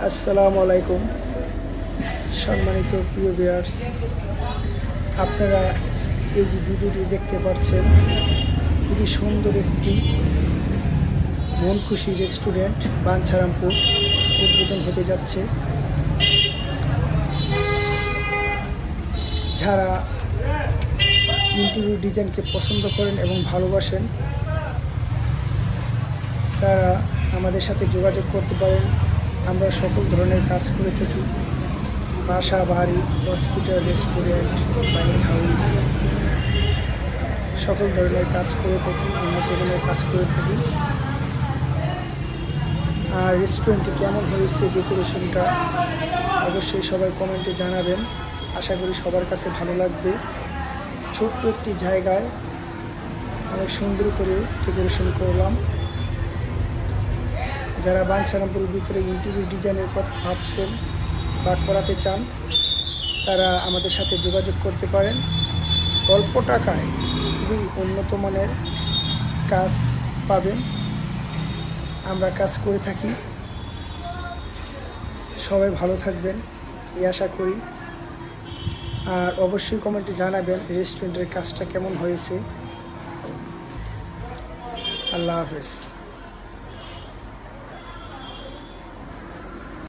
আসসালামু আলাইকুম সম্মানিত প্রিয় ভিউয়ার্স, আপনারা এই যে ভিডিওটি দেখতে পাচ্ছেন, খুবই সুন্দর একটি মন খুশি রেস্টুরেন্ট বাঞ্ছারামপুর উদ্বোধন হতে যাচ্ছে। যারা ইন্টেরিয়র ডিজাইনকে পছন্দ করেন এবং ভালোবাসেন, তারা আমাদের সাথে যোগাযোগ করতে পারেন। আমরা সকল ধরনের কাজ করে থাকি, বাসা বাড়ি, হসপিটাল, রেস্টুরেন্ট, ডাইনিং হাউস, সকল ধরনের কাজ করে থাকি, উন্নত ধরনের কাজ করে থাকি। আর রেস্টুরেন্টটি কেমন হয়েছে, ডেকোরেশনটা অবশ্যই সবাই কমেন্টে জানাবেন। আশা করি সবার কাছে ভালো লাগবে। ছোট্ট একটি জায়গায় অনেক সুন্দর করে ডেকোরেশন করলাম। যারা বাঞ্ছারামপুরের ভিতরে ইন্টেরিয়র ডিজাইনের কথা ভাবছেন বা করাতে চান, তারা আমাদের সাথে যোগাযোগ করতে পারেন। অল্প টাকায় খুবই উন্নত মানের কাজ পাবেন। আমরা কাজ করে থাকি। সবাই ভালো থাকবেন এই আশা করি। আর অবশ্যই কমেন্টে জানাবেন রেস্টুরেন্টের কাজটা কেমন হয়েছে। আল্লাহ হাফেজ।